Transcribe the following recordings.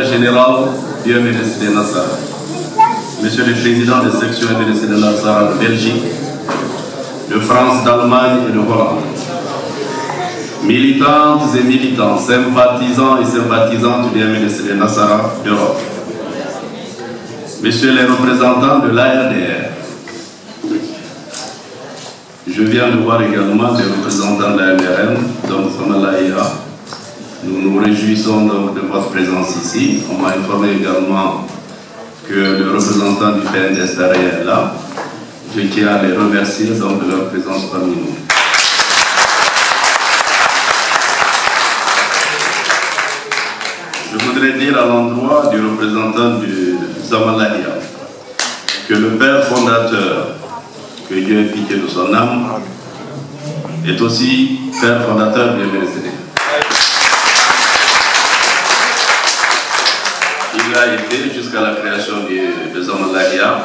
général du MNSD Nassara, Monsieur le Président des sections MNSD Nassara de Belgique, de France, d'Allemagne et de Hollande, militantes et militants, sympathisants et sympathisantes du MNSD Nassara d'Europe, Messieurs les représentants de l'ARDR, je viens de voir également les représentants de l'AMRN, donc Samalaïa. Nous nous réjouissons donc de votre présence ici. On m'a informé également que le représentant du PNDS est là. Je tiens à les remercier donc de leur présence parmi nous. Je voudrais dire à l'endroit du représentant du Zamalahia que le père fondateur, que Dieu ait pitié de son âme, est aussi père fondateur du MNSD. Il a été jusqu'à la création de Zamalahia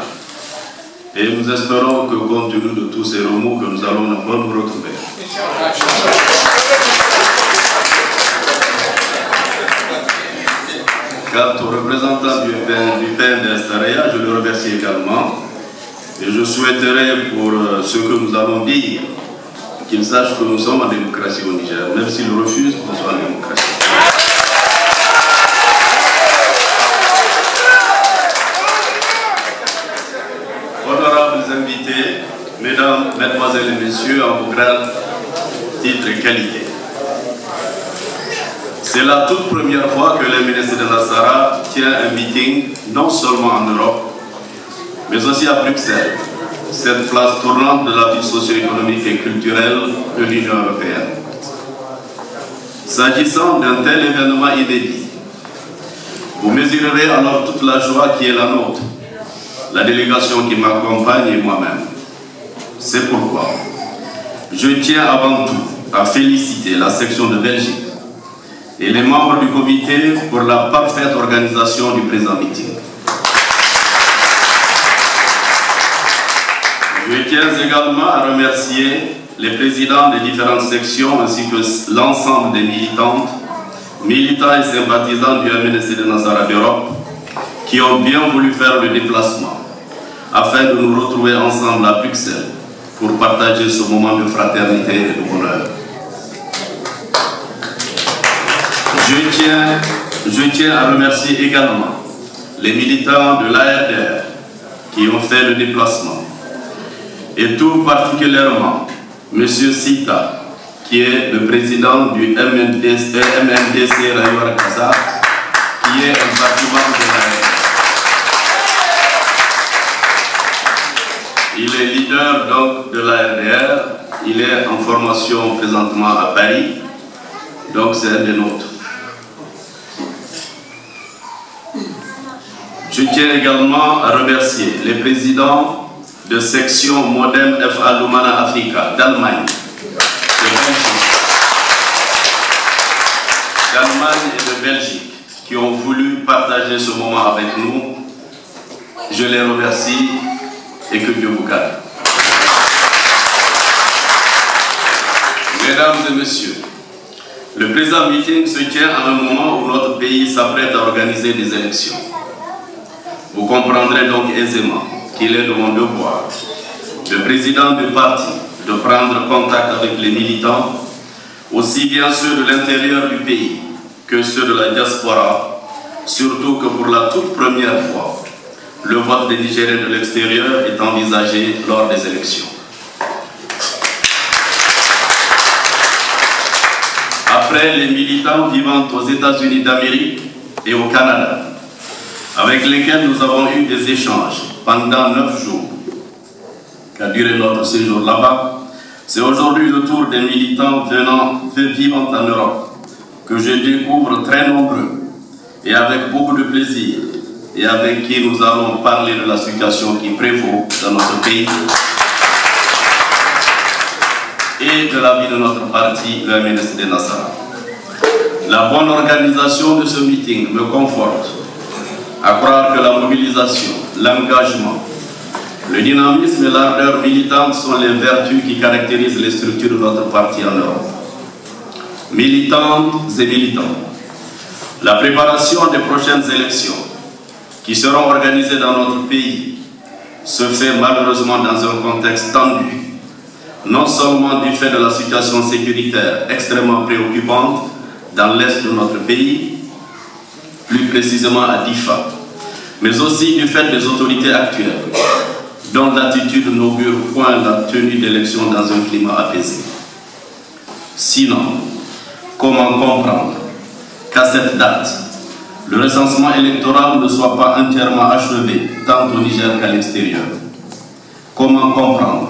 et nous espérons que compte tenu de tous ces remous que nous allons nous retrouver. Quant au représentant du PNDS, je le remercie également. Et je souhaiterais pour ce que nous allons dire, qu'il sache que nous sommes en démocratie au Niger, même s'il refuse qu'on soit en démocratie. Honorables invités, mesdames, mesdemoiselles et messieurs, en vos grands titres et qualités. C'est la toute première fois que le MNSD de Nassara tient un meeting, non seulement en Europe, mais aussi à Bruxelles, cette place tournante de la vie socio-économique et culturelle de l'Union européenne. S'agissant d'un tel événement inédit, vous mesurerez alors toute la joie qui est la nôtre, la délégation qui m'accompagne et moi-même. C'est pourquoi je tiens avant tout à féliciter la section de Belgique et les membres du comité pour la parfaite organisation du présent meeting. Je tiens également à remercier les présidents des différentes sections ainsi que l'ensemble des militantes, militants et sympathisants du MNSD de Nassara d'Europe qui ont bien voulu faire le déplacement afin de nous retrouver ensemble à Bruxelles pour partager ce moment de fraternité et de bonheur. Je tiens à remercier également les militants de l'ARDR qui ont fait le déplacement et tout particulièrement M. Sita qui est le président du MNDC Rayouar Kaza qui est un bâtiment de l'ARDR. Il est leader donc de l'ARDR, il est en formation présentement à Paris, donc c'est un des nôtres. Je tiens également à remercier les présidents de section Modem FA Lumana Africa d'Allemagne, et de Belgique qui ont voulu partager ce moment avec nous. Je les remercie et que Dieu vous garde. Mesdames et messieurs, le présent meeting se tient à un moment où notre pays s'apprête à organiser des élections. Vous comprendrez donc aisément qu'il est de mon devoir, de président du parti, de prendre contact avec les militants, aussi bien ceux de l'intérieur du pays que ceux de la diaspora, surtout que pour la toute première fois, le vote des Nigériens de l'extérieur est envisagé lors des élections. Après les militants vivant aux États-Unis d'Amérique et au Canada, avec lesquels nous avons eu des échanges pendant 9 jours, qu'a duré notre séjour là-bas, c'est aujourd'hui le tour des militants vivant en Europe, que je découvre très nombreux et avec beaucoup de plaisir, et avec qui nous allons parler de la situation qui prévaut dans notre pays et de la vie de notre parti, le MNSD Nassara. La bonne organisation de ce meeting me conforte à croire que la mobilisation, l'engagement, le dynamisme et l'ardeur militante sont les vertus qui caractérisent les structures de notre parti en Europe. Militantes et militants, La préparation des prochaines élections qui seront organisées dans notre pays se fait malheureusement dans un contexte tendu, non seulement du fait de la situation sécuritaire extrêmement préoccupante dans l'est de notre pays, plus précisément à Difa, mais aussi du fait des autorités actuelles, dont l'attitude n'augure point la tenue d'élections dans un climat apaisé. Sinon, comment comprendre qu'à cette date, le recensement électoral ne soit pas entièrement achevé, tant au Niger qu'à l'extérieur? Comment comprendre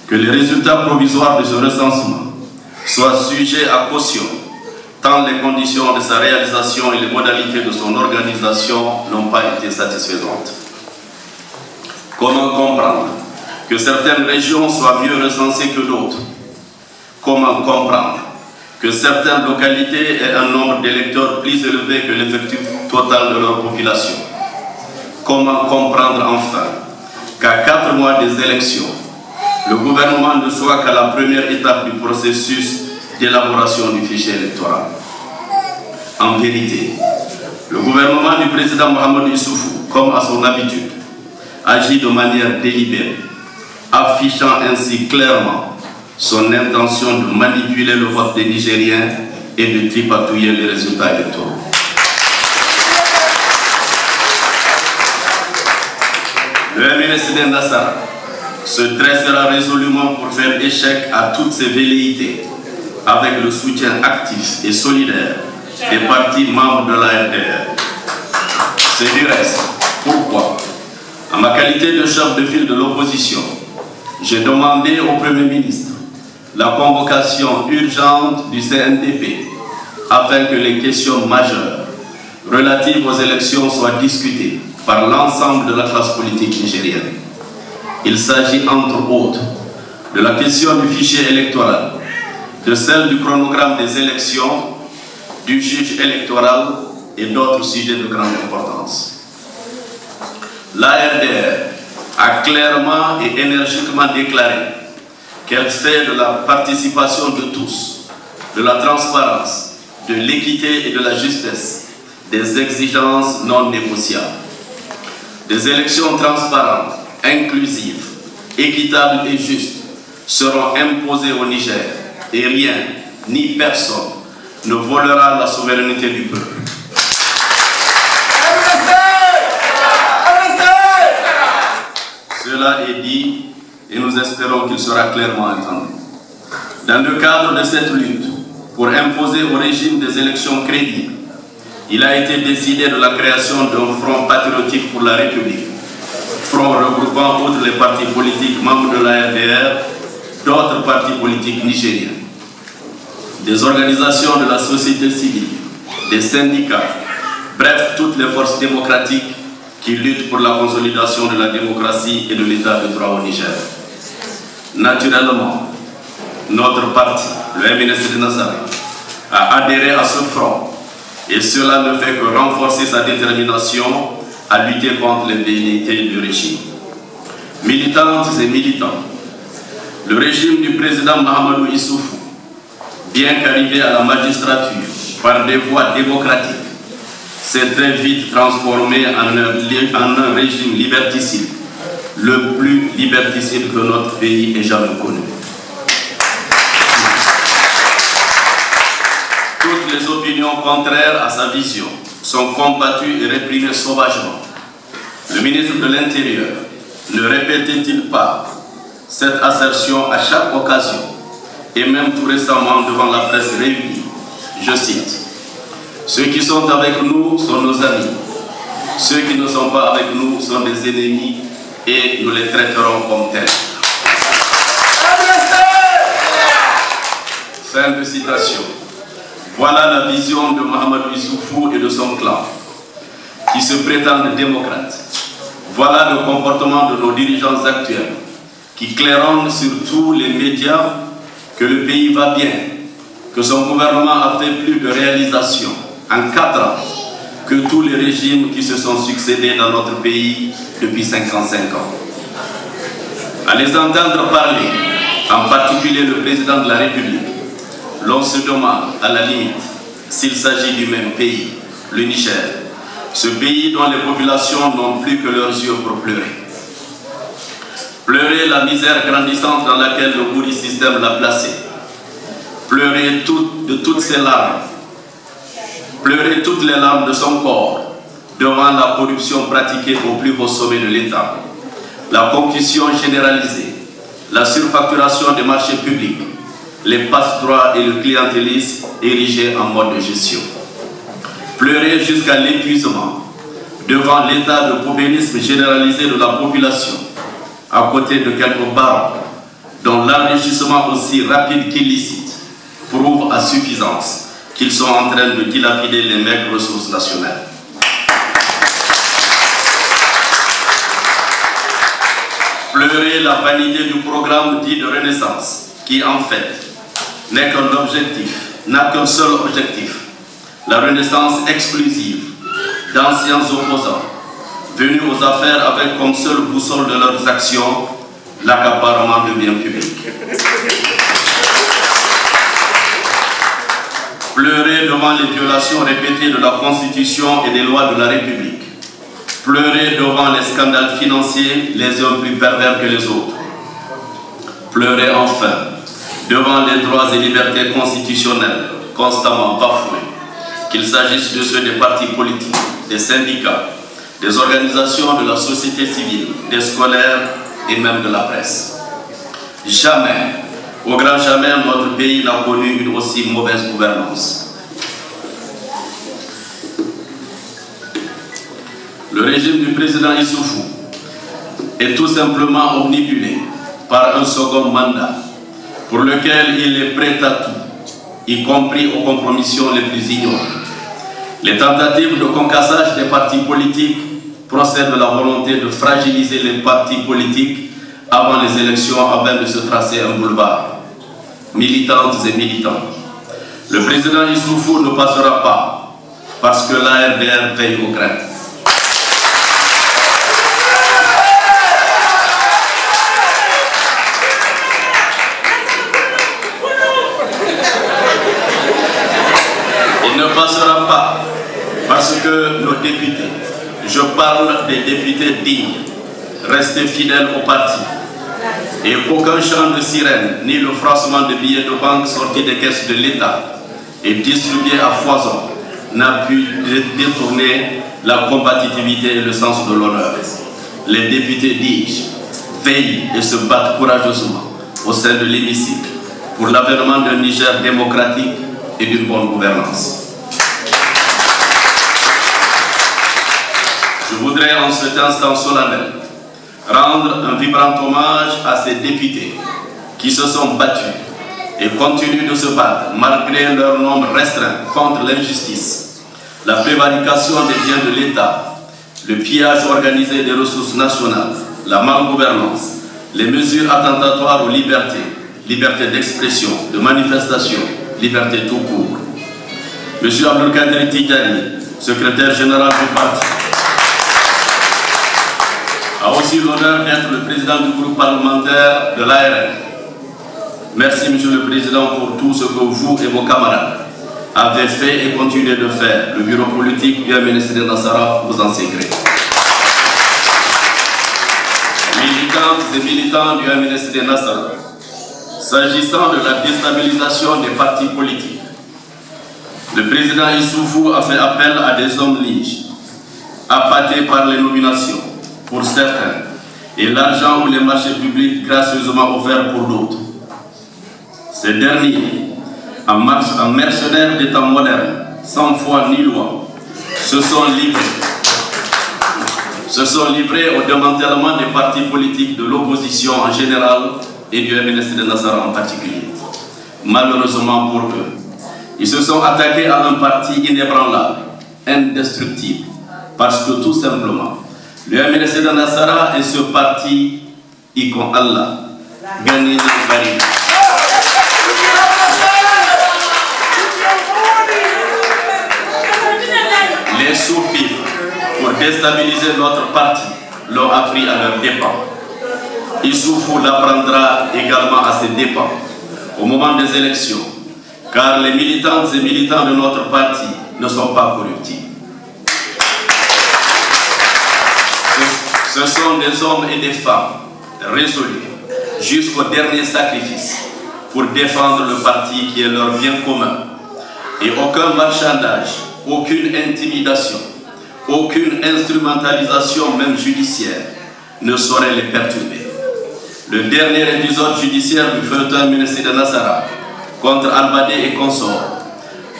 que les résultats provisoires de ce recensement soient sujets à caution, tant les conditions de sa réalisation et les modalités de son organisation n'ont pas été satisfaisantes? Comment comprendre que certaines régions soient mieux recensées que d'autres? Comment comprendre que certaines localités aient un nombre d'électeurs plus élevé que l'effectif total de leur population? Comment comprendre enfin qu'à 4 mois des élections, le gouvernement ne soit qu'à la première étape du processus d'élaboration du fichier électoral? En vérité, le gouvernement du président Mahamadou Issoufou, comme à son habitude, agit de manière délibérée, affichant ainsi clairement son intention de manipuler le vote des Nigériens et de tripatouiller les résultats électoraux. Le MNSD Nassara se dressera résolument pour faire échec à toutes ces velléités avec le soutien actif et solidaire des partis membres de la RDR. C'est du reste pourquoi, en ma qualité de chef de file de l'opposition, j'ai demandé au Premier ministre la convocation urgente du CNDP afin que les questions majeures relatives aux élections soient discutées par l'ensemble de la classe politique nigérienne. Il s'agit entre autres de la question du fichier électoral, de celle du chronogramme des élections, du juge électoral et d'autres sujets de grande importance. L'ARDR a clairement et énergiquement déclaré qu'elle fait de la participation de tous, de la transparence, de l'équité et de la justesse des exigences non négociables. Des élections transparentes, inclusives, équitables et justes seront imposées au Niger et rien, ni personne, ne volera la souveraineté du peuple. Cela est dit et nous espérons qu'il sera clairement entendu. Dans le cadre de cette lutte pour imposer au régime des élections crédibles, il a été décidé de la création d'un front patriotique pour la République, front regroupant outre les partis politiques membres de la RDR, d'autres partis politiques nigériens, des organisations de la société civile, des syndicats, bref, toutes les forces démocratiques qui luttent pour la consolidation de la démocratie et de l'état de droit au Niger. Naturellement, notre parti, le MNSD Nassara, a adhéré à ce front et cela ne fait que renforcer sa détermination à lutter contre les velléités du régime. Militantes et militants, le régime du président Mahamadou Issoufou, bien qu'arrivé à la magistrature par des voies démocratiques, s'est très vite transformé en un régime liberticide, le plus liberticide que notre pays ait jamais connu. Toutes les opinions contraires à sa vision sont combattues et réprimées sauvagement. Le ministre de l'Intérieur ne répétait-il pas cette assertion à chaque occasion et même tout récemment devant la presse réunie? Je cite: ceux qui sont avec nous sont nos amis, ceux qui ne sont pas avec nous sont des ennemis et nous les traiterons comme tels. Fin de citation. Voilà la vision de Mahamadou Issoufou et de son clan, qui se prétendent démocrates. Voilà le comportement de nos dirigeants actuels, qui claironnent sur tous les médias que le pays va bien, que son gouvernement a fait plus de réalisations en 4 ans que tous les régimes qui se sont succédés dans notre pays depuis 55 ans. À les entendre parler, en particulier le président de la République, l'on se demande à la limite s'il s'agit du même pays le Niger, ce pays dont les populations n'ont plus que leurs yeux pour pleurer. Pleurer la misère grandissante dans laquelle le bourri système l'a placé. Pleurer de toutes ses larmes. Pleurer toutes les larmes de son corps devant la corruption pratiquée au plus haut sommet de l'État. La concussion généralisée, la surfacturation des marchés publics, les passe-droits et le clientélisme érigés en mode de gestion. Pleurer jusqu'à l'épuisement devant l'état de paupérisme généralisé de la population, à côté de quelques barons dont l'enrichissement aussi rapide qu'illicite prouve à suffisance qu'ils sont en train de dilapider les maigres ressources nationales. Pleurer la vanité du programme dit de renaissance, qui en fait n'est qu'un objectif, n'a qu'un seul objectif, la renaissance exclusive d'anciens opposants venus aux affaires avec comme seule boussole de leurs actions l'accaparement de biens publics. Pleurer devant les violations répétées de la Constitution et des lois de la République. Pleurer devant les scandales financiers, les uns plus pervers que les autres. Pleurer enfin devant les droits et libertés constitutionnelles constamment bafoués, qu'il s'agisse de ceux des partis politiques, des syndicats, des organisations de la société civile, des scolaires et même de la presse. Jamais, au grand jamais, notre pays n'a connu une aussi mauvaise gouvernance. Le régime du président Issoufou est tout simplement omnibulé par un second mandat pour lequel il est prêt à tout, y compris aux compromissions les plus ignobles. Les tentatives de concassage des partis politiques procèdent de la volonté de fragiliser les partis politiques avant les élections afin de se tracer un boulevard. Militantes et militants, le président Issoufou ne passera pas parce que l'ARDR veille aux graines. Il ne passera pas parce que nos députés, je parle des députés dignes, restés fidèles au parti, et aucun chant de sirène ni le froissement de billets de banque sortis des caisses de l'État et distribués à foison n'a pu détourner la compatibilité et le sens de l'honneur. Les députés, dis-je, veillent et se battent courageusement au sein de l'hémicycle pour l'avènement d'un Niger démocratique et d'une bonne gouvernance. Je voudrais en cet instant solennel rendre un vibrant hommage à ces députés qui se sont battus et continuent de se battre malgré leur nombre restreint contre l'injustice, la prévarication des biens de l'État, le pillage organisé des ressources nationales, la malgouvernance, les mesures attentatoires aux libertés, liberté d'expression, de manifestation, liberté tout court. M. Abdelkader Tidjani, secrétaire général du parti, a aussi l'honneur d'être le président du groupe parlementaire de l'ARN. Merci, Monsieur le Président, pour tout ce que vous et vos camarades avez fait et continuez de faire. Le bureau politique du MNSD Nassara vous en sait gré. Militantes et militants du MNSD Nassara, s'agissant de la déstabilisation des partis politiques, le président Issoufou a fait appel à des hommes liges, appâtés par les nominations, pour certains, et l'argent ou les marchés publics gracieusement offerts pour d'autres. Ces derniers, en mercenaires des temps modernes, sans foi ni loi, se sont livrés au démantèlement des partis politiques de l'opposition en général et du MNSD Nassara en particulier. Malheureusement pour eux, ils se sont attaqués à un parti inébranlable, indestructible, parce que tout simplement, le MNSD Nassara est ce parti, Icon Allah, gagné de Paris. Les soufis, pour déstabiliser notre parti, l'ont appris à leurs dépens. Issoufou l'apprendra également à ses dépens, au moment des élections, car les militantes et militants de notre parti ne sont pas corruptibles. Ce sont des hommes et des femmes résolus jusqu'au dernier sacrifice pour défendre le parti qui est leur bien commun. Et aucun marchandage, aucune intimidation, aucune instrumentalisation même judiciaire ne saurait les perturber. Le dernier épisode judiciaire du feuilleton ministre de Nassara contre Albadé et consorts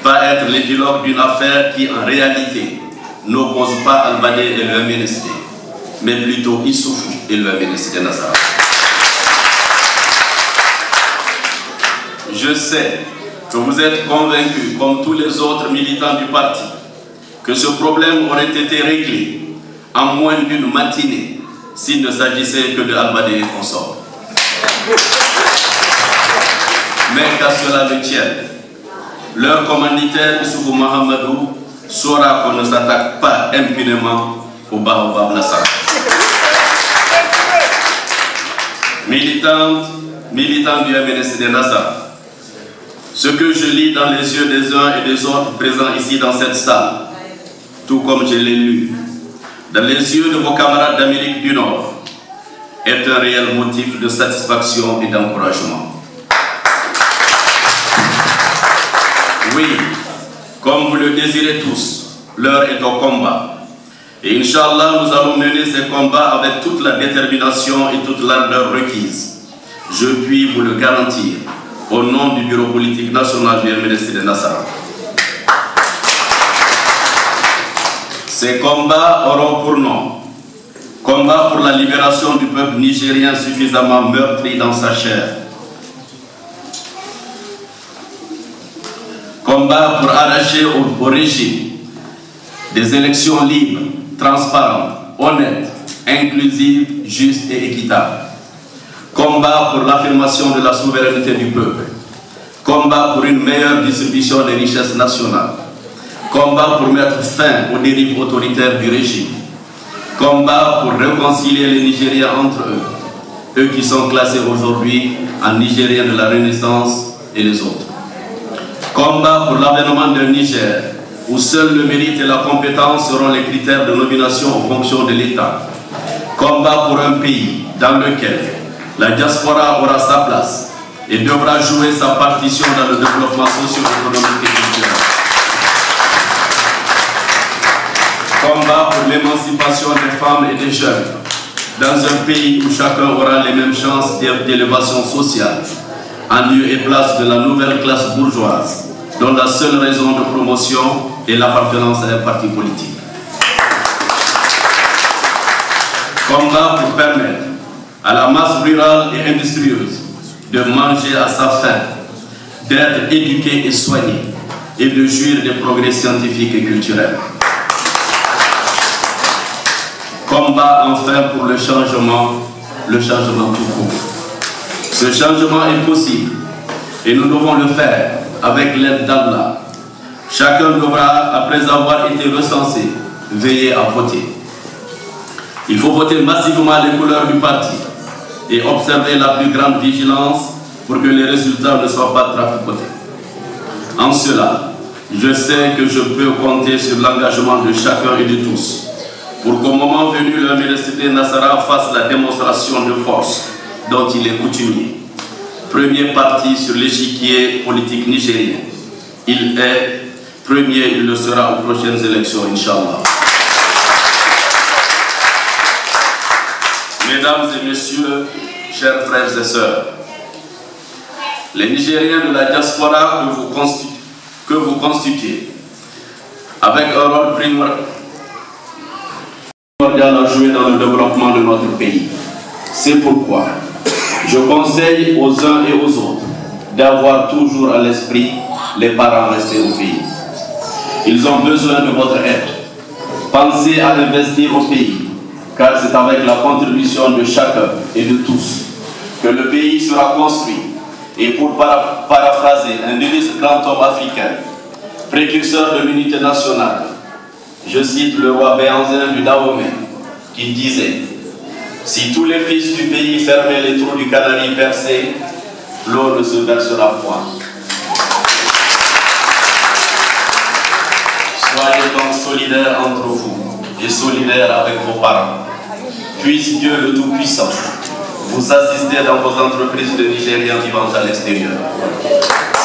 va être l'épilogue d'une affaire qui en réalité n'oppose pas Albadé et le MNSD, mais plutôt Issoufou et le MNSD de Nassara. Je sais que vous êtes convaincus, comme tous les autres militants du parti, que ce problème aurait été réglé en moins d'une matinée s'il ne s'agissait que de Albadé et consorts. Mais qu'à cela ne tienne, leur commanditaire Issoufou Mahamadou saura qu'on ne s'attaque pas impunément au Baobab Nassara. Militants du MNSD Nassara, ce que je lis dans les yeux des uns et des autres présents ici dans cette salle, tout comme je l'ai lu, dans les yeux de vos camarades d'Amérique du Nord, est un réel motif de satisfaction et d'encouragement. Oui, comme vous le désirez tous, l'heure est au combat. Et Inch'Allah, nous allons mener ces combats avec toute la détermination et toute l'ardeur requise. Je puis vous le garantir, au nom du Bureau politique national du MNSD de Nassara. Ces combats auront pour nom combat pour la libération du peuple nigérien suffisamment meurtri dans sa chair. Combat pour arracher au régime des élections libres, transparentes, honnêtes, inclusives, justes et équitables. Combat pour l'affirmation de la souveraineté du peuple. Combat pour une meilleure distribution des richesses nationales. Combat pour mettre fin aux dérives autoritaires du régime. Combat pour réconcilier les Nigériens entre eux, eux qui sont classés aujourd'hui en Nigériens de la Renaissance et les autres. Combat pour l'avènement d'un Niger où seul le mérite et la compétence seront les critères de nomination aux fonctions de l'État. Combat pour un pays dans lequel la diaspora aura sa place et devra jouer sa partition dans le développement socio-économique et culturel. Combat pour l'émancipation des femmes et des jeunes dans un pays où chacun aura les mêmes chances d'élévation sociale en lieu et place de la nouvelle classe bourgeoise dont la seule raison de promotion est l'appartenance à un parti politique. Combat pour permettre à la masse rurale et industrieuse de manger à sa faim, d'être éduquée et soignée et de jouir des progrès scientifiques et culturels. Combat enfin pour le changement tout court. Ce changement est possible et nous devons le faire avec l'aide d'Allah. Chacun devra, après avoir été recensé, veiller à voter. Il faut voter massivement les couleurs du parti et observer la plus grande vigilance pour que les résultats ne soient pas traficotés. En cela, je sais que je peux compter sur l'engagement de chacun et de tous pour qu'au moment venu, le MNSD Nassara fasse la démonstration de force dont il est coutumier. Premier parti sur l'échiquier politique nigérien. Il est premier, il le sera aux prochaines élections, Inch'Allah. Mesdames et messieurs, chers frères et sœurs, les Nigériens de la diaspora que vous constituez, avec un rôle primordial à jouer dans le développement de notre pays. C'est pourquoi je conseille aux uns et aux autres d'avoir toujours à l'esprit les parents restés au pays. Ils ont besoin de votre aide. Pensez à investir au pays, car c'est avec la contribution de chacun et de tous que le pays sera construit. Et pour paraphraser un illustre grand homme africain, précurseur de l'unité nationale, je cite le roi Béhanzin du Dahomey, qui disait: si tous les fils du pays fermaient les trous du canari percé, l'eau ne se versera point. Soyez donc solidaires entre vous et solidaires avec vos parents. Puisse Dieu le Tout-Puissant vous assister dans vos entreprises de Nigériens vivant à l'extérieur.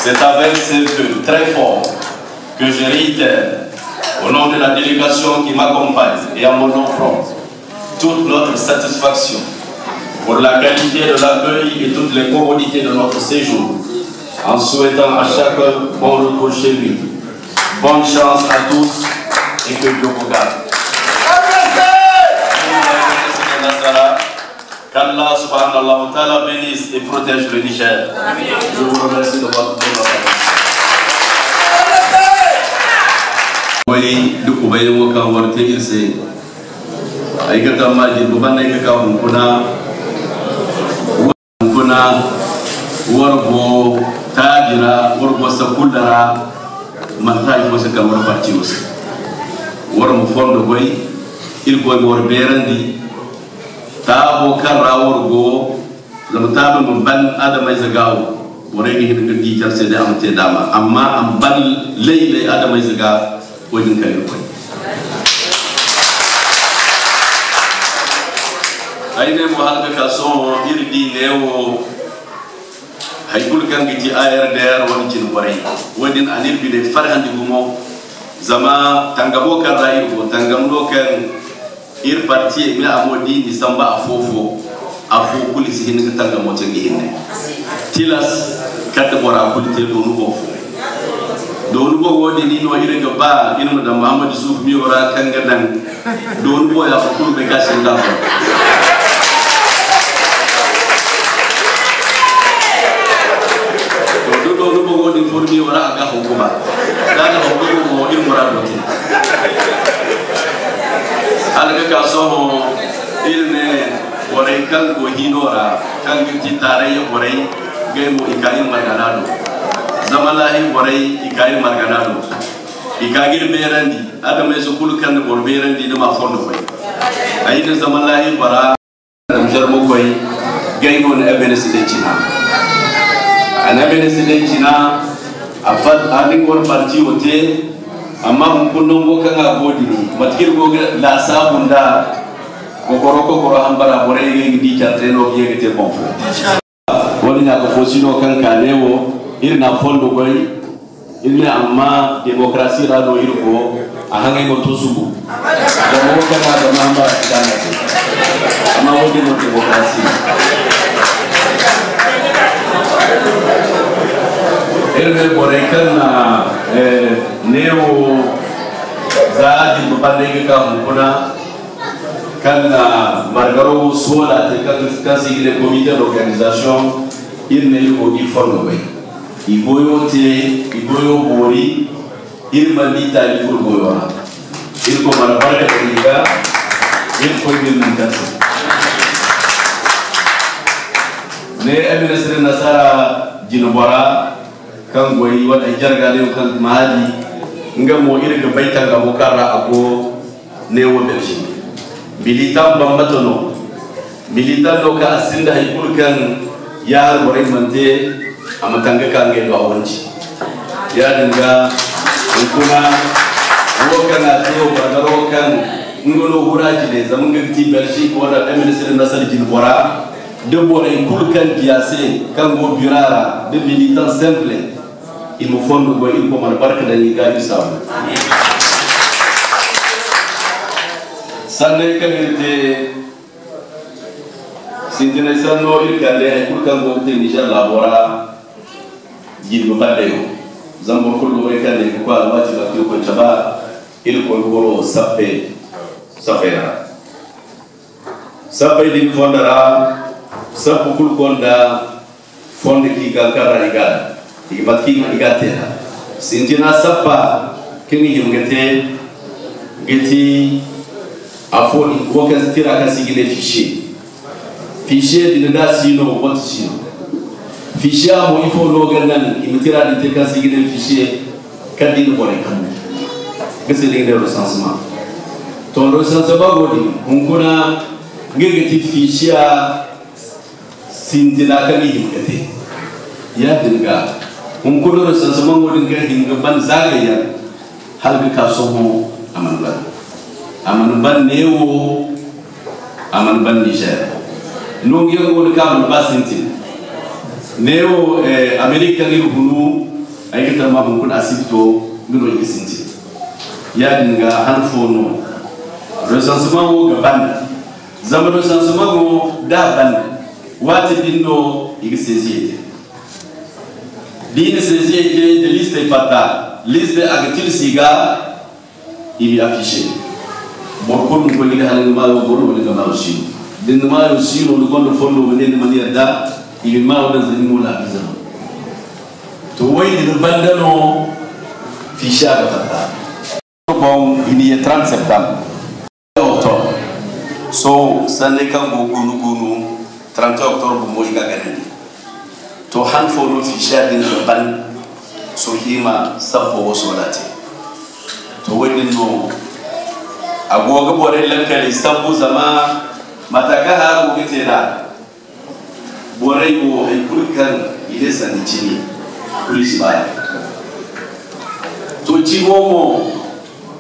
C'est avec ces vœux très forts que je réitère, au nom de la délégation qui m'accompagne et à mon nom propre, toute notre satisfaction pour la qualité de l'accueil et toutes les commodités de notre séjour, en souhaitant à chacun bon retour chez lui. Bonne chance à tous et que Dieu vous garde. Qu'Allah subhanahu wa ta'ala bénisse et protège le Niger. Je vous remercie de votre attention. Oui, du coup, il faut qu'on voit que c'est. Aïe, que t'as mal dit, vous m'avez dit qu'on warbo tajira warbo sakuldara manta il faut se kamar parti aussi warmo fondo boy il boy wor berandi tabo karra wargo lam tabo mun ban adamay zagaw wore ni hidde di jar sede am te dama amma am ban leyle adamay zaga ko din kay ko ayne mo halka ka son irdi newo haykul kan giti ARDR woni cin waray wodin anir bi de farhandi gumo zama tangabo kan rayi go tangamdo kan ir parti mi amodi ni samba afofo kulisi hin ka tangamo te hinne tilas kadda bora kulite do nugo wodi ni no ire ga ba ino da Muhammad Suf mi ora kan gadan do nugo ya ko be ka senda di formi ora aga hukuma daga hukuma mo il murabati alga ka so il ne ore kan go hinora kan giti tare ore gemo ikai marganado zamalahi ore ikai marganado ikagir berandi adame so kul kan bor berandi dama fondo koy ayde zamalahi bara jarmo koy gemo ne ebenesi de china anabene sede china afat ading wor parti ote amma kunno go kanga godi matkir go la sabunda ko koroko hambara bore di jarte no yegete bonfo woni na ko fosino kan kanewo irna fondo goy irna amma demokrasi ra do irko a hangai mo tosugo da mo kanga da mamba dana amma wodi no demokrasi Elme borekan na neo zaadi babandege ka mukuna kana margaro sola te ka sigile comité d'organisation il ne ko di forno be iboyo bori il mandita il ko boyora il ko marabarka diga il ko bil mantasi ne administre nasara jinobara kan goyi wada jargale kan mahali ngamo irga baita ga bokara ago newo belgi militant bambatono militant do ka asinda haykul kan ya bore mante amatanga kan ge do awanci ya dinga kuma wokana to badaro kan ngolo huraji de zaman gati belgi ko da ministre nasal jinbora de bore kul kan biase kan go birara de militant simple il me faut me voir il faut me barque dans les gars du sable. Ça n'est que de si tu ne sais pas il galère pour qu'on vote Niger labora il me bat d'ailleurs. Zambo kulu weka ne kwa wati la kioko chaba il ko goro sape di fondara sapu kulu konda fonde ki gankara igala Ibatki igatera sintina sapa kini yungete geti afoni ko kan tira kan sigile fichier dinda sino what sino fichier mo ifo no gandan imitira di kan sigile fichier kadin bore kan gese de recensement ton recensement godi nguna ngegeti fichier sintina kan yungete ya dinga Mungkin recensement modern kan hingga ban zagaya hal ke kasomo amanban newo aman ban Niger no ngiyango le kabul basinti neo America ngi hunu ay kita ma kun asibto ngino yisinti ya dinga hanfono recensement wo gaban zaman recensement wo daban wati dinno yisinti dine saisiete de liste fatale liste agatil siga il affiché beaucoup de collègues à l'animal au boulot de la aussi de mal aussi on le compte fondo de manière da il m'a dans une la maison to way de bandano fiché à fatale bon il y a 30 septembre octobre so ça n'est qu'un gunu 30 octobre mo iga gagné to han fono fiché de ban so hima sapo solati to wani no agoga bore lankali sambu zama mataka ha go gitena bore go ay kulkan ile san cini kulisi baya to ci momo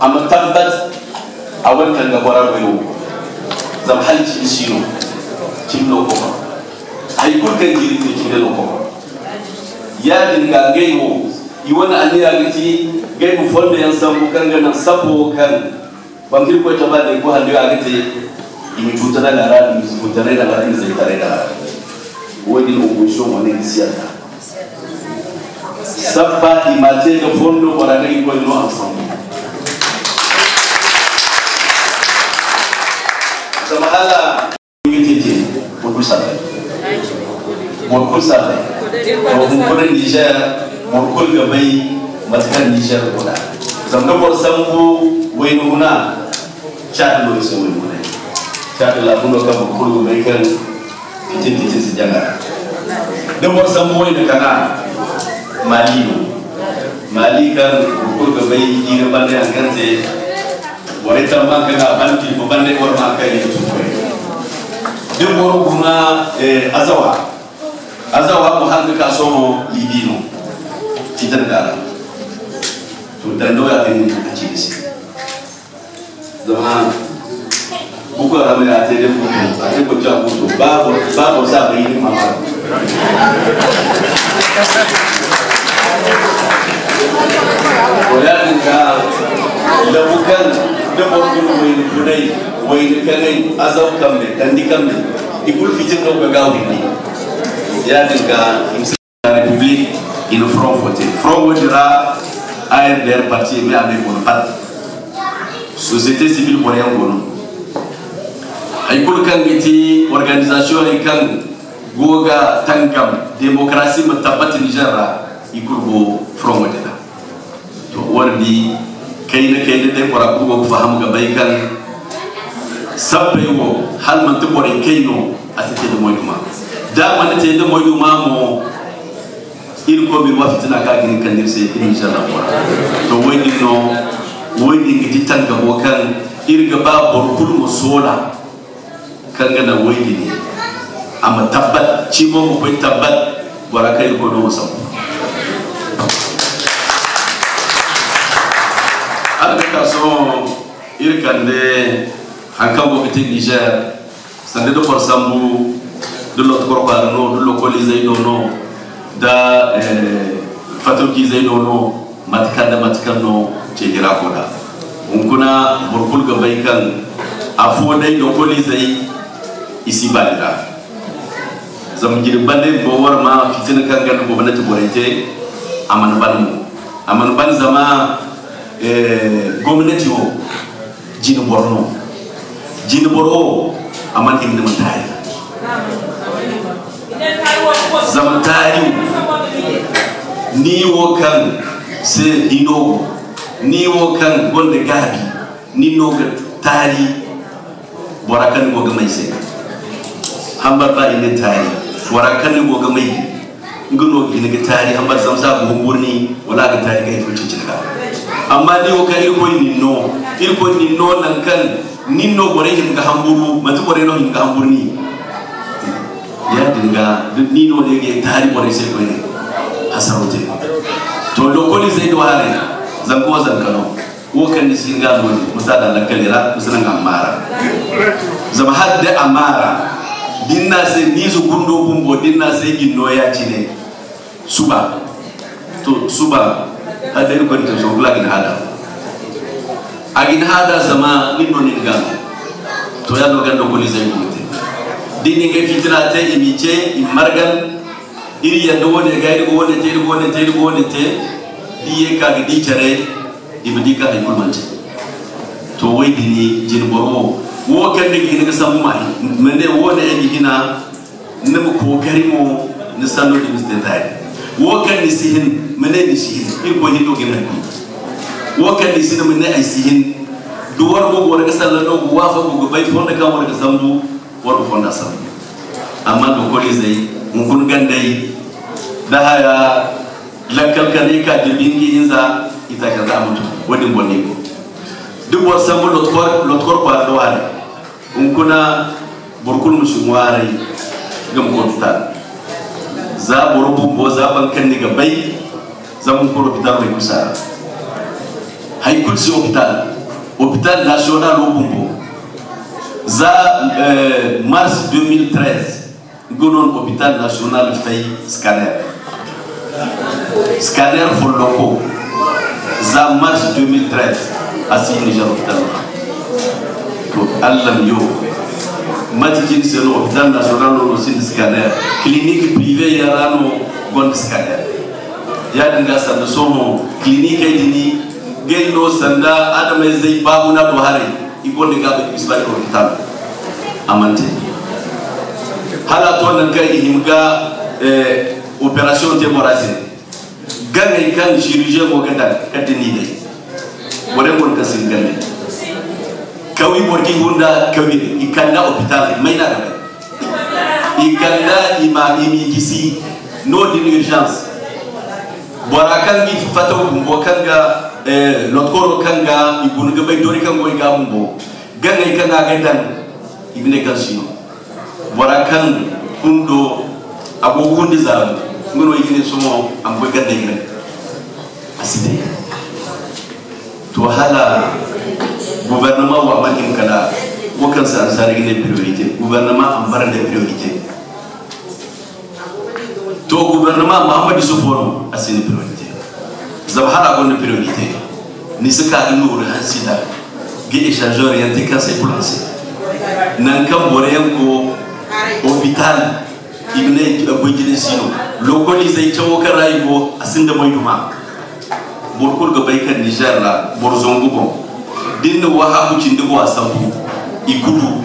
am tabbat awan kan ga bora go zam halci shino kimno ko ay kulkan jiri ne kimno ko ya dinga gayo iwana aniya gati gai mu fonda yan sambu kan ganan sabo kan bangir ko taba de ko hande agate imi tutana na radi tutana na radi zai tare da wani opposition wani siyasa sabba imate da fondo para ngai ko no ensemble sama hala yitete ko kusaba mo kusaba ko Niger mo ko gabai matkan Niger ko da zamga por sambu waynuna chadlo so waynuna chadla buno ka ko mai kan titin si janga de por sambu wayna kana mali kan ko gabai ina bande an kante wore tamma kana banti ko bande ko ma kai to de boro guna azawa ko hanga ka so libino titan dara to dan do ya tin a ci shi zama buku rame a tele ko a ce ko ja ko babu sa bai ni mama ko ya dinga da bukan da bokin wai kudai wai kanai azau kamne dan dikamne ikul fitin do ga gawi ni ya dinga République in front voté front wodira ARDR parti mais avec mon pat société civile pour rien gono ay kul kan giti organisation ay kan goga tangam démocratie mutabat Niger ikul go front wodira to wardi kayna de para ko faham ga bay kan sabbe wo hal man to bore kayno asite de moyduma da man te de moyduma mo il ko bi wafitina ka gin kan dirse inshallah to woni no woni ngiti tanga bo kan irga ba bor kul mo sola kan ga na woni ni amma tabbat ci mo ko tabbat baraka ko do sam alga ka so irkan de hanka bo kiti Niger sande do por sambu do lot korba no do localiser no da fatoki zai dono matkan no ce gira koda unkuna burkul ga bai kan afo dai do koli zai isi badira zam girban dai bowar ma fitin kan ga ko bana taborete aman ban zama gwamnati o jini borno aman himni mutari zaman tari ni wo kan se ino ni wo kan gonde gabi ni no ga tari warakan go ga mai se hambar ba ine tari warakan go ga mai ngono ine ga tari hambar zamsa go burni wala ga tari ga fuci cinka amma ni wo kan ko ni no nan kan ni no gore hin ga hamburu matu gore no hin ga hamburni ya dinga ni no de ga tari gore se ko ne hasarote to lokoli zai do hare zango zankano wo kan ni singa no musada la kalira musana ngamara zama hadde amara dinna se nizu gundo bumbo dinna se ginno ya chine suba to suba hadde ko to so glagin hada agin hada zama ninno ninga to ya no gando ko ni zai gute dini nge fitna te imiche imargan iri ya do ne gairi go ne te diye ka gidi tare ibidi ka hay kulmante to wai dini jin boro wo kan de gina samu mai mende wo ne yi hina ne mu kokari mo ne sanu di mistentari wo kan ni sihin mene ni sihin ir ko hindo gina wo kan ni sihin mene ay sihin duwar go go ga sallano go wafa go bai fonda kan wona ga sambu war fonda sam amma do ko zai mun kun gandai da haya lakkal kane ka jibingi inza ita ka za mutu wadin bonne ko duk wasan mu lotkor kwa do hali kuna burkul mushware gam ko ta za burbu bo za bankan ni gabai za mun ko hospital mai kusa hay kul si hospital national obumbo za mars 2013 gonon hospital national fay scanner for loco za mars 2013 asi Niger hospital to allam yo matikin selo hospital national no sin scanner clinique privée yarano gon scanner ya dinga sanda somo clinique dini gello sanda adama zai babu na do hare igon dinga be bisbal hospital amante hala to nan kai himga opération démoralisée gane kan chirurgien mo ganda kadini dai wore mon ka singane kawi borki hunda kawi ikanda hospital mayna da ikanda imi kisi no din urgence borakan gi fataw bo kanga lotkoro kanga ibun ga bay dori kango ga mbo gane kan ga dan ibne kan sino borakan hundo abo hundi za ngono yini somo am ko gadde ngi asite to hala gouvernement wa makin kala wakan sa ansari ne priorité gouvernement am barande priorité to gouvernement Muhammad Suforo asini priorité zabhara gonne priorité ni saka nuru hansida ge échangeur yanté ka c'est placé nan kam boreyan ko hôpital ibne abujine sino localisé tawo karaybo asinda moyduma borkol go baykan Niger la borzongo bon dinno wahabu cindigo asambu ikudu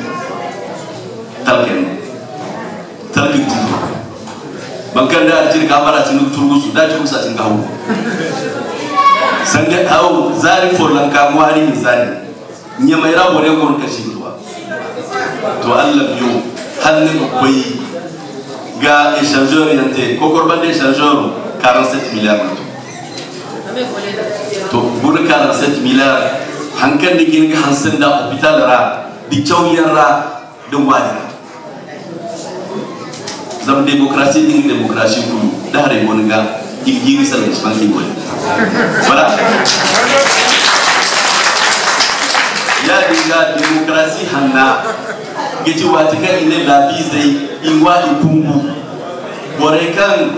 talken bankanda tin kamara tin turgusu da ci musa tin gawo sanga hawo zari forlan kamwari misali nyama ira bore gon kashi tuwa to Allah biyo hanne koyi ga échangeur yanté kokorban échangeur 47 milliards to bur 47 milliards hankan de ginga hansen da hôpital ra di chawyan ra de wadi zam démocratie ding démocratie ku dare wonga igi sal banki boy voilà ya dinga démocratie hanna geti wati kan ine la bizai inwa ipungu borekan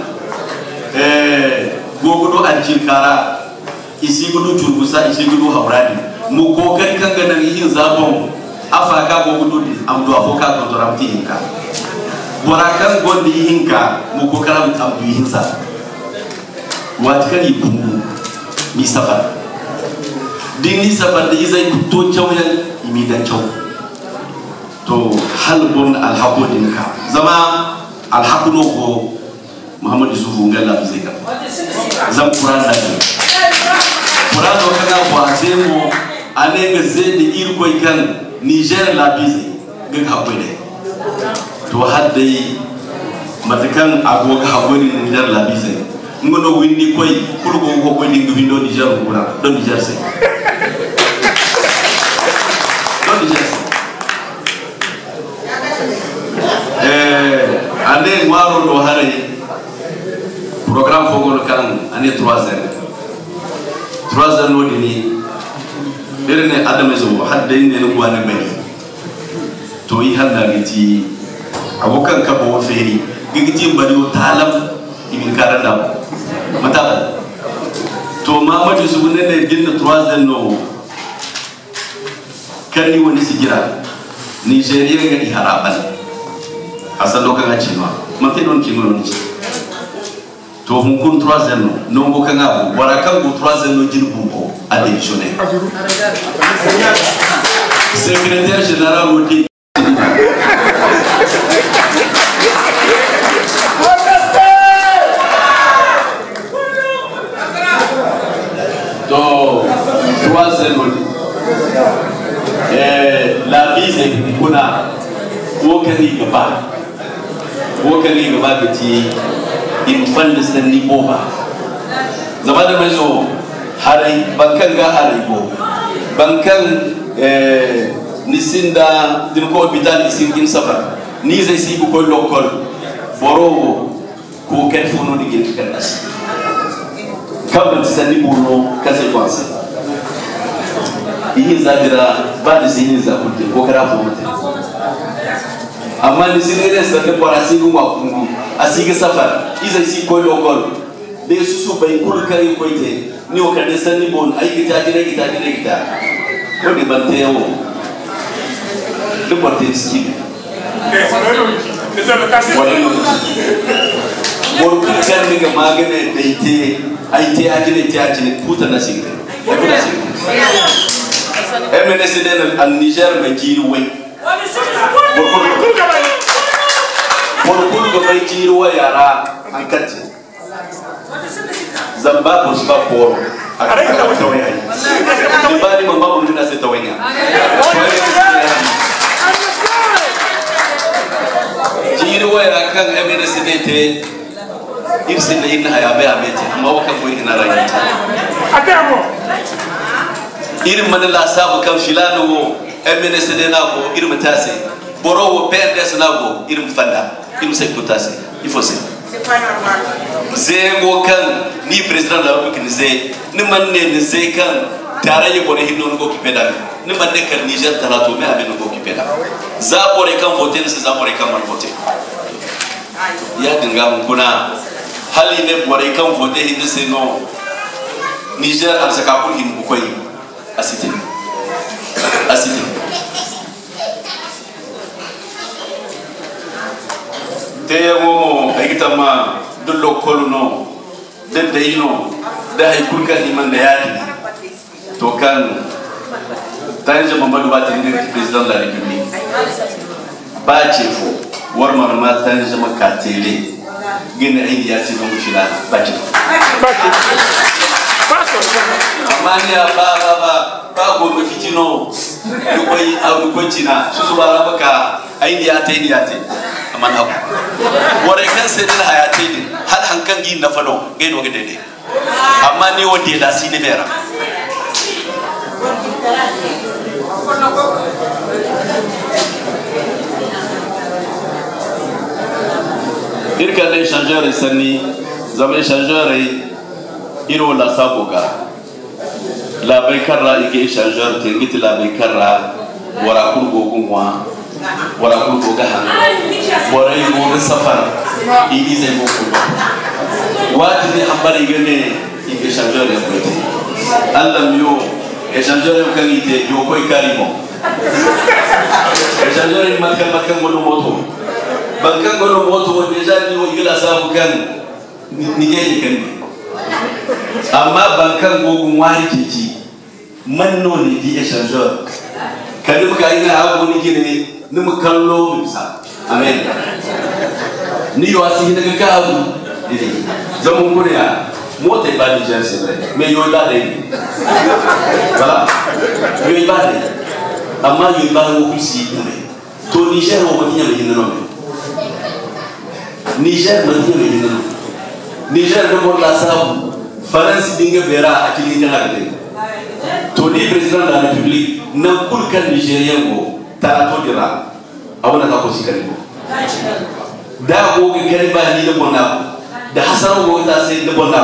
gogodo aljikara isi gudu turbusa isi gudu habrani mu kokari kan ganan yin zabon afaka gogodo amdo afoka kontoramti hinka borakan gondi hinka mu kokaram amdu hinsa wati kan ipungu mi safar dini safar da izai kuto chawyan imidan chaw to halbun alhaqu dinka zama alhaqu no ko Muhammad Yusufu ngala bizeka zam Quran da Quran do kaga ko azemo ane ga zedi irko kan Niger la bize ga hakoide to haddai matakan agoga hakori Niger la bize ngono windi koy kulgo ko ko dingo windo Niger ko do Niger se do Niger ane waro do hare programme fogo kan ane 3 heures no dini derene adame zo hadde ne no wane bani to yi handa giti abokan ka bo feri giti bari o talam ibin karanda mata to ma maji su ne ne din 3 no kani wani sigira Nigeria ga di haraban asa lokan a cinwa man te don kingo non to hun kun 3 no go kan abu wara kan go 3 no jirbu ko a démissionner secrétaire général Odi to 3 Odi la bise kuna wokani gaba gati in fanda sanni boba zama da mazo harai bankan ga harai bo bankan nisinda din ko hospital isin kin safar ni zai si ko lokol borogo ko kan fono ni gin kan as kabban sanni bono consequence yi zadira ba da sinin zakuti ko kara fo mutai amma ni sinere sanne bara sigu ma kungu asige safar iza si ko lokol de susu bay kul kari ko ite ni o kade sanni bon ay gita ko de banteyo de porter ski bon kan ni ga magane de ite ay te ajine puta na sigte MNC den al Niger me jiri way Borkulu ga bai jiro yara an kace zamba ko shi ba ko akara ta waya ni bari man babu nuna sai ta waya jiro yara kan MNSDT irsin da yin haya bai abete amma wakan ko ina rayi atamo irin man la sabu kan filano MNSD na ko irin mutase boro PNDS na ko irin fanda irin sai kutase il faut c'est pas normal zego kan ni président de la République ni man ne ni zai kan tare yi bore hinno go ki peda ni man ne kan Niger talato me abe go ki peda za bore kan voter ni za bore kan man voter ya dinga mun kuna hali ne bore kan voter hinno sai no Niger am saka ko hin ko yi asiti te mo aigitama dullo koluno den deyino da hay kulka ni man da yadi to kan tanje Mamadou Ba tin président de la République ba chefo war ma tanje makatele gina india ci mo fila ba chefo amania ba go go fitino du koy aw du ko cina su subara baka india te aman haku wore kan sai din hayati din hal hankan gi na fado gai no gede amma ni wonde da sine bera irka le changeur sani zame changeur iro la saboga la bekarra ike changeur te ngiti la bekarra wara kurgo gunwa wara kurgo gahan wara yugo safar ize mo ko wati ni ambari gane ike changeur ya kote Allah miyo changeur kan ite yo koy karimo changeur ni makkan gono moto bankan gono moto deja ni o igla sabu kan ni gani kan amma bankan gogun wari kiki manno ne di changeur kadim ka ina hago ni gine ni mu kallo bisa amen ni yo asi daga kabu dide zaman kuriya mota ba ni janse me yo ba dai wala yo ba dai amma yo ba wo kusi to Niger wo matinya me hinno Niger matinya me hinno Niger do mo la sabu France dinga bera akili ni hagde to ni président de la République na kulkan Nigérien go tarato dira awona ka ko sikari go da go ga kare ba ni da bonna da hasan go ta sai da bonna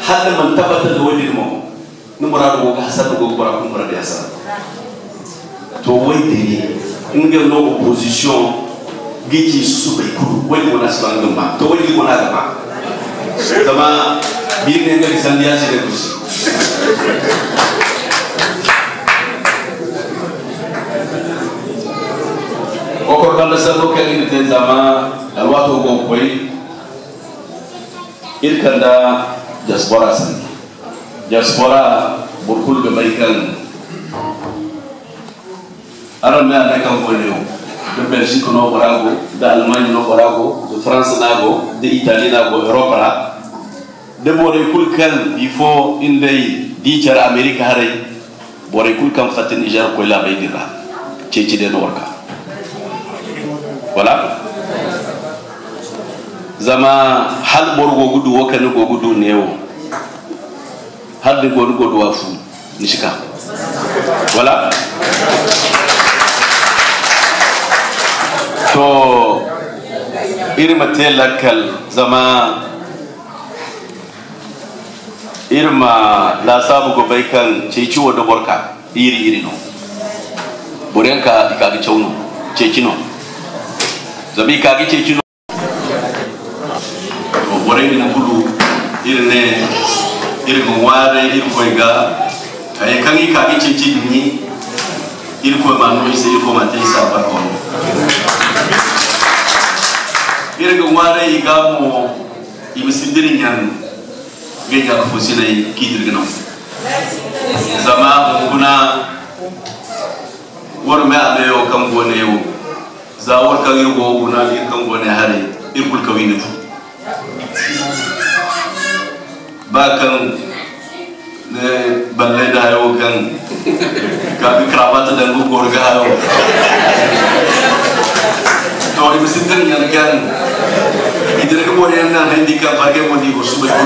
hadda man tabata da wadi mo ni murado go ga hasan go bara kun murado hasan to wai de ni ngel no opposition giti susu be ku wali wona sanga ma to wali wona ga ma sama bi ne ngel sandiya ci de kusi o ko kala sabo ke ni te zama alwato go koy il kanda diaspora san diaspora burkul be baykan aram me ane kan ko leo de Belgique no borago de Allemagne no borago de France nago de Italie nago Europe la de bore kul kan il faut indey di jar America hare bore kul kan fatin Niger ko la bay dira ci de no warka voilà zama hal borgo gudu wakani go gudu newo hal de go gudu wafu nishika voilà to irma telakal zama irma la sabu go baikan ceciwo da borka iri no borenka ikagi chawno cecino zabi kagi cecino borengi na kulu irne irgo ware irko ga ay kangi kagi ceci ni irko manu ise irko mate isa ba ko irgo ware igamo ibisidirin yan geja ko fosina kidirgino zama kuna warme ameyo kan gone yo zawar kan irgo kuna ir kan gone hare irkul kawini bakan ne balle da yo kan ka bi kravata da ngu gorga yo to ni misidin yan kan idire ko yan na hindi ka bagay mo di ko subay ko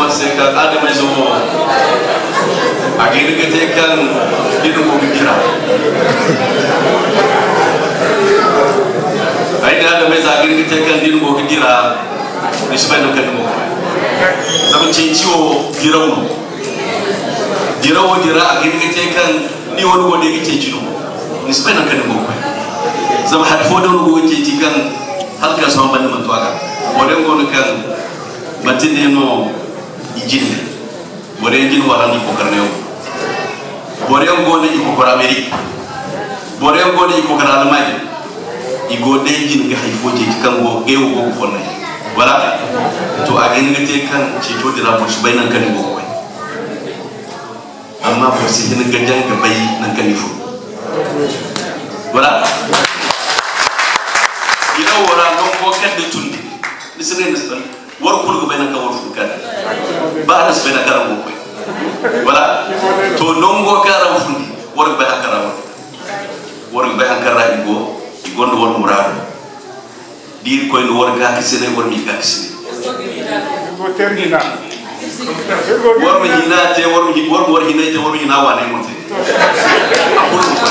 seka ada mai zo agene gete kan dido ko bikira ai da mai agene gete kan dido ko bikira nisbai no kan mo zaman ciwo dirawo agene gete kan ni woni wode gete ciwo nisbai no kan mo zaman har fo do go gete kan halka so ban man to aga woden go kan batinde no ijinne bore jin wala ni ko karnew bore ngone iko ko Amerique bore ngone iko ko Allemagne igo de jin ga hay foti kango gewu go fonna wala to agen ngate kan ci to dira mo shi bainan kan go ko amma ko si hin ga jang ga bay nan kan fu wala ina wala non ko kadde tundi lisene nisban war kul go bainan ka war fu kan ba na sbena karam ko wala to nongo karam fundi war ba karam war ba karam igo ndo war murado dir ko no war ga kisene war mi ga kisene go termina war mi hina te war hina te war hina wane mo te akul ko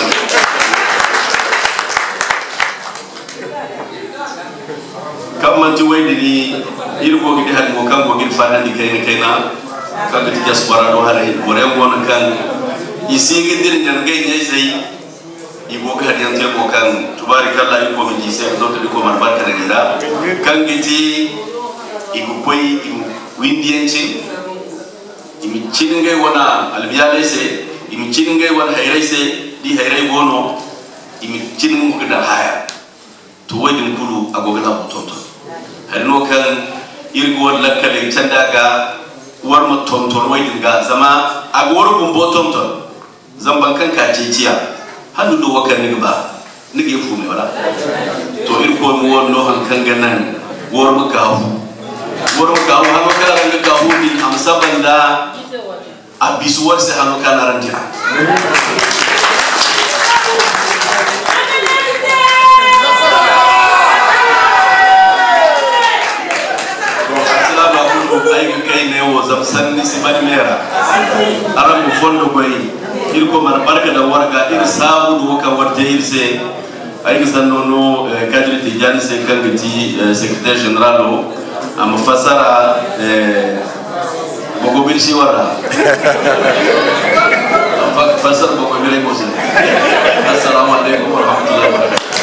kam man ti wayni ni irgo gi hadi mo kango gi fanandi kayna kango ti diaspora do hare bore wona kan isigi dir nyan gay nyay sey ibo ga hadi ante ko kan tubarikallah ko mi jise do to ko mar barka ngira kan giti igu koy igu windienci imi cingay wona albiyale se imi cingay wona hayray se di hayray wono imi cingu ko da haya to wadin kulu agogala bototo harno kan irgo lakkale candaga warma tonton wadin ga zama agor gumbo tonton zamban kan ka ceciya handu do wakan ni ba nige fu me wala to irko mo wonno han kan ganan warma gahu hano kala nga gahu din am sabanda abisu warse hano kala rantira sanni sibani mera aram mo fondo boy irko mar barka da warga ir sabu do ka warje irse ay zannono Kadri Tidiane Senkangati secrétaire général am fasara Bogobir Siwara fasara Bogobir ko assalamu alaikum wa rahmatullahi wa barakatuh.